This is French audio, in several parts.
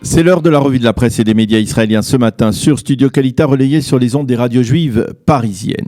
C'est l'heure de la revue de la presse et des médias israéliens ce matin sur Studio Kalita, relayé sur les ondes des radios juives parisiennes.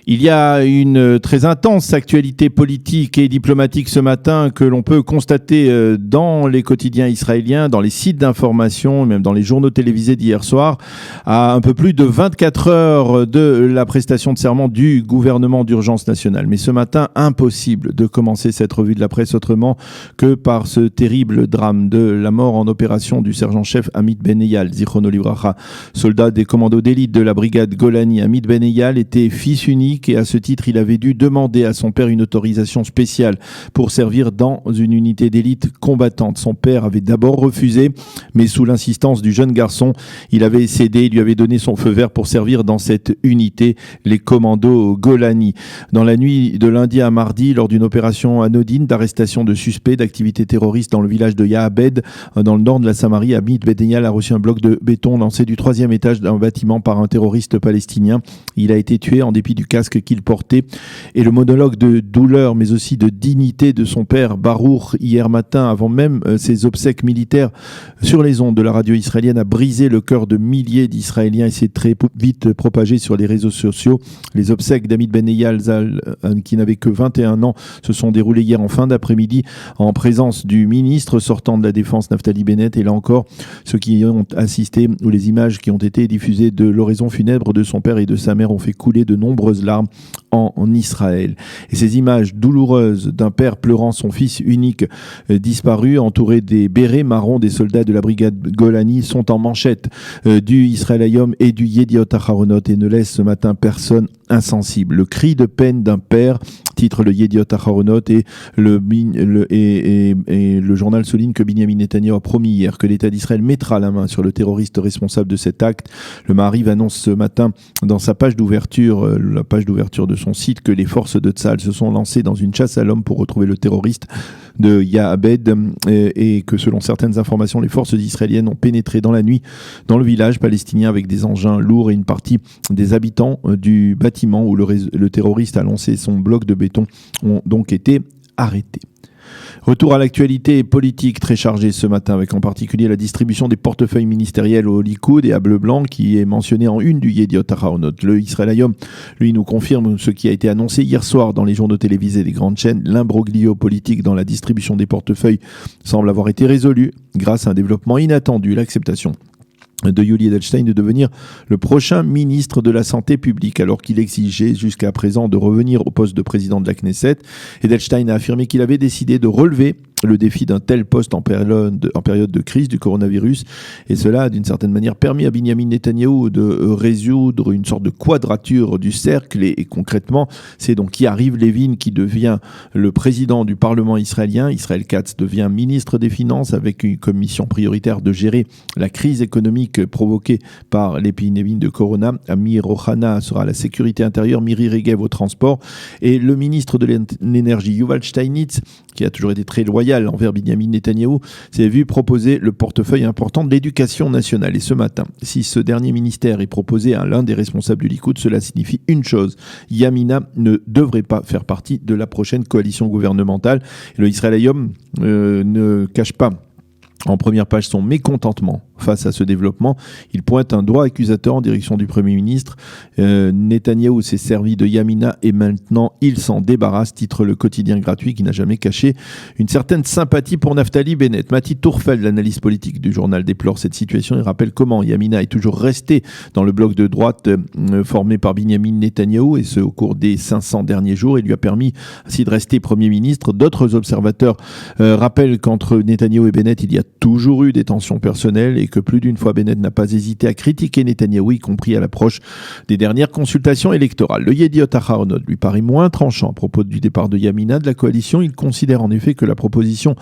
Il y a une très intense actualité politique et diplomatique ce matin que l'on peut constater dans les quotidiens israéliens, dans les sites d'information, même dans les journaux télévisés d'hier soir, à un peu plus de 24 heures de la prestation de serment du gouvernement d'urgence nationale. Mais ce matin, impossible de commencer cette revue de la presse autrement que par ce terrible drame de la mort en opération du sergent-chef Amit Ben Eyal, Zichrono Livracha, soldat des commandos d'élite de la brigade Golani. Amit Ben Eyal était fils unique et à ce titre, il avait dû demander à son père une autorisation spéciale pour servir dans une unité d'élite combattante. Son père avait d'abord refusé, mais sous l'insistance du jeune garçon, il avait cédé, il lui avait donné son feu vert pour servir dans cette unité, les commandos Golani. Dans la nuit de lundi à mardi, lors d'une opération anodine d'arrestation de suspects d'activités terroristes dans le village de Yahabed, dans le nord de la Samarie, Amit Ben Eyal a reçu un bloc de béton lancé du 3e étage d'un bâtiment par un terroriste palestinien. Il a été tué en dépit du casque qu'il portait, et le monologue de douleur mais aussi de dignité de son père Barour hier matin, avant même ses obsèques militaires sur les ondes de la radio israélienne, a brisé le cœur de milliers d'Israéliens et s'est très vite propagé sur les réseaux sociaux. Les obsèques d'Amit Ben Eyal, qui n'avait que 21 ans, se sont déroulées hier en fin d'après-midi en présence du ministre sortant de la Défense Naftali Bennett, et là encore ceux qui ont assisté ou les images qui ont été diffusées de l'oraison funèbre de son père et de sa mère ont fait couler de nombreuses larmes en Israël. Et ces images douloureuses d'un père pleurant son fils unique disparu, entouré des bérets marrons des soldats de la brigade Golani, sont en manchette du Israël Hayom et du Yediot Aharonot et ne laissent ce matin personne insensible. Le cri de peine d'un père, titre le Yediot Aharonot, et le journal souligne que Binyamin Netanyahu a promis hier que l'État d'Israël mettra la main sur le terroriste responsable de cet acte. Le Maariv annonce ce matin dans sa page d'ouverture, la page d'ouverture de son site, que les forces de Tzahal se sont lancées dans une chasse à l'homme pour retrouver le terroriste de Yahabed, et que selon certaines informations, les forces israéliennes ont pénétré dans la nuit dans le village palestinien avec des engins lourds, et une partie des habitants du bâtiment où le terroriste a lancé son bloc de béton ont donc été arrêtés. Retour à l'actualité politique très chargée ce matin, avec en particulier la distribution des portefeuilles ministériels au Likoud et à Bleu-Blanc, qui est mentionné en une du Yediot Aharonot. Le Israël Hayom, lui, nous confirme ce qui a été annoncé hier soir dans les journaux télévisés des grandes chaînes. L'imbroglio politique dans la distribution des portefeuilles semble avoir été résolu grâce à un développement inattendu, l'acceptation de Yuli Edelstein de devenir le prochain ministre de la Santé publique, alors qu'il exigeait jusqu'à présent de revenir au poste de président de la Knesset. Edelstein a affirmé qu'il avait décidé de relever le défi d'un tel poste en période de crise du coronavirus, et cela a d'une certaine manière permis à Binyamin Netanyahou de résoudre une sorte de quadrature du cercle, et concrètement c'est donc Yariv Levin qui devient le président du Parlement israélien, Israël Katz devient ministre des Finances avec une commission prioritaire de gérer la crise économique provoquée par l'épidémie de Corona, Amir Ohana sera à la sécurité intérieure, Miri Regev au transport, et le ministre de l'énergie Yuval Steinitz, qui a toujours été très loyal envers Binyamin Netanyahou, s'est vu proposer le portefeuille important de l'éducation nationale. Et ce matin, si ce dernier ministère est proposé à l'un des responsables du Likoud, cela signifie une chose: Yamina ne devrait pas faire partie de la prochaine coalition gouvernementale. Et le Israël Hayom ne cache pas en première page son mécontentement face à ce développement. Il pointe un droit accusateur en direction du Premier ministre. Netanyahou s'est servi de Yamina et maintenant il s'en débarrasse, titre le quotidien gratuit qui n'a jamais caché une certaine sympathie pour Naftali Bennett. Mati Tourfeld, l'analyste politique du journal, déplore cette situation et rappelle comment Yamina est toujours resté dans le bloc de droite formé par Binyamin Netanyahou, et ce au cours des 500 derniers jours, et lui a permis ainsi de rester Premier ministre. D'autres observateurs rappellent qu'entre Netanyahou et Bennett, il y a toujours eu des tensions personnelles, et que plus d'une fois Bennett n'a pas hésité à critiquer Netanyahou, y compris à l'approche des dernières consultations électorales. Le Yediot Aharonot lui paraît moins tranchant à propos du départ de Yamina de la coalition. Il considère en effet que la proposition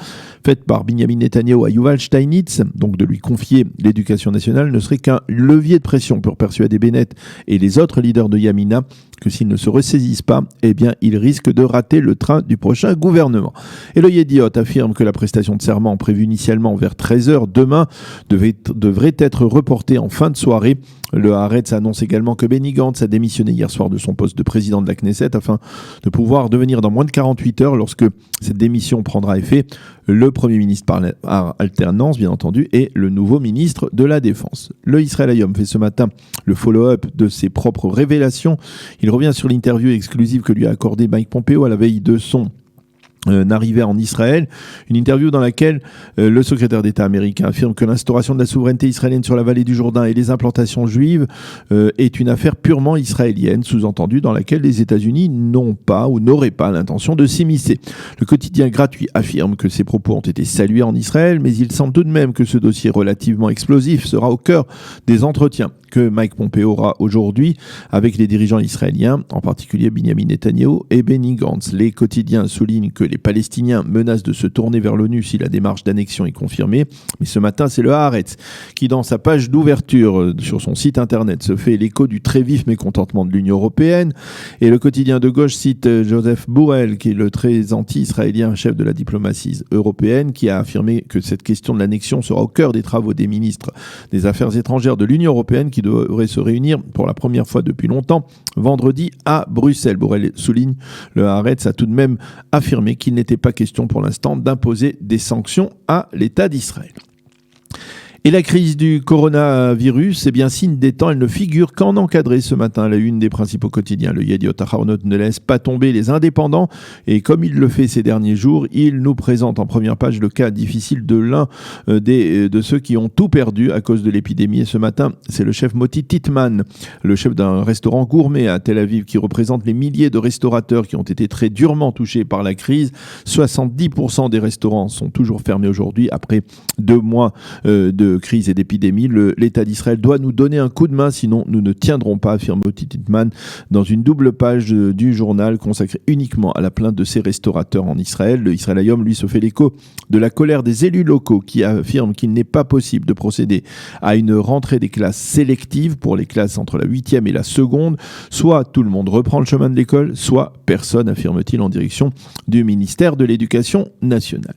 faite par Binyamin Netanyahou à Yuval Steinitz, donc de lui confier l'éducation nationale, ne serait qu'un levier de pression pour persuader Bennett et les autres leaders de Yamina que s'ils ne se ressaisissent pas, eh bien, ils risquent de rater le train du prochain gouvernement. Et le Yediot affirme que la prestation de serment prévue initialement vers 13h demain devrait être reportée en fin de soirée Le Haaretz annonce également que Benny Gantz a démissionné hier soir de son poste de président de la Knesset afin de pouvoir devenir dans moins de 48 heures, lorsque cette démission prendra effet, le Premier ministre par alternance, bien entendu, et le nouveau ministre de la Défense. Le Israël Hayom fait ce matin le follow-up de ses propres révélations. Il revient sur l'interview exclusive que lui a accordée Mike Pompeo à la veille de son arrivée en Israël, une interview dans laquelle le secrétaire d'État américain affirme que l'instauration de la souveraineté israélienne sur la vallée du Jourdain et les implantations juives est une affaire purement israélienne, sous-entendu dans laquelle les États-Unis n'ont pas ou n'auraient pas l'intention de s'immiscer. Le quotidien gratuit affirme que ces propos ont été salués en Israël, mais il semble tout de même que ce dossier relativement explosif sera au cœur des entretiens que Mike Pompeo aura aujourd'hui avec les dirigeants israéliens, en particulier Benjamin Netanyahu et Benny Gantz. Les quotidiens soulignent que les Palestiniens menacent de se tourner vers l'ONU si la démarche d'annexion est confirmée. Mais ce matin, c'est le Haaretz qui, dans sa page d'ouverture sur son site internet, se fait l'écho du très vif mécontentement de l'Union européenne. Et le quotidien de gauche cite Joseph Borrell, qui est le très anti-israélien chef de la diplomatie européenne, qui a affirmé que cette question de l'annexion sera au cœur des travaux des ministres des Affaires étrangères de l'Union européenne, qui devrait se réunir pour la première fois depuis longtemps vendredi à Bruxelles. Borrell souligne, le Haaretz a tout de même affirmé qu'il n'était pas question pour l'instant d'imposer des sanctions à l'État d'Israël. Et la crise du coronavirus, c'est bien signe des temps, elle ne figure qu'en encadré ce matin à la une des principaux quotidiens. Le Yediot Ahronoth ne laisse pas tomber les indépendants et comme il le fait ces derniers jours, il nous présente en première page le cas difficile de l'un de ceux qui ont tout perdu à cause de l'épidémie. Et ce matin, c'est le chef Moti Titman, le chef d'un restaurant gourmet à Tel Aviv, qui représente les milliers de restaurateurs qui ont été très durement touchés par la crise. 70% des restaurants sont toujours fermés aujourd'hui après 2 mois de crise et d'épidémie. L'État d'Israël doit nous donner un coup de main, sinon nous ne tiendrons pas, affirme Moti Titman dans une double page du journal consacrée uniquement à la plainte de ces restaurateurs en Israël. Le Israël Hayom, lui, se fait l'écho de la colère des élus locaux qui affirment qu'il n'est pas possible de procéder à une rentrée des classes sélectives pour les classes entre la 8e et la seconde. Soit tout le monde reprend le chemin de l'école, soit personne, affirme-t-il en direction du ministère de l'Éducation nationale.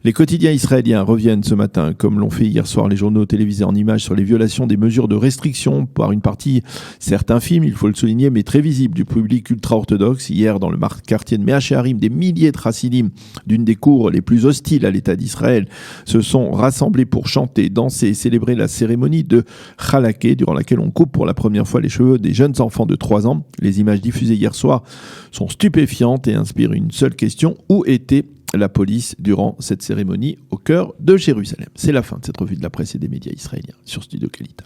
Les quotidiens israéliens reviennent ce matin, comme l'ont fait hier soir les journaux télévisés en images, sur les violations des mesures de restriction par une partie, certains films, il faut le souligner, mais très visibles, du public ultra-orthodoxe. Hier, dans le quartier de Mea Shearim, des milliers de chassidim d'une des cours les plus hostiles à l'État d'Israël se sont rassemblés pour chanter, danser et célébrer la cérémonie de Chalaké, durant laquelle on coupe pour la première fois les cheveux des jeunes enfants de 3 ans. Les images diffusées hier soir sont stupéfiantes et inspirent une seule question: où était la police durant cette cérémonie au cœur de Jérusalem? C'est la fin de cette revue de la presse et des médias israéliens sur Studio Kalita.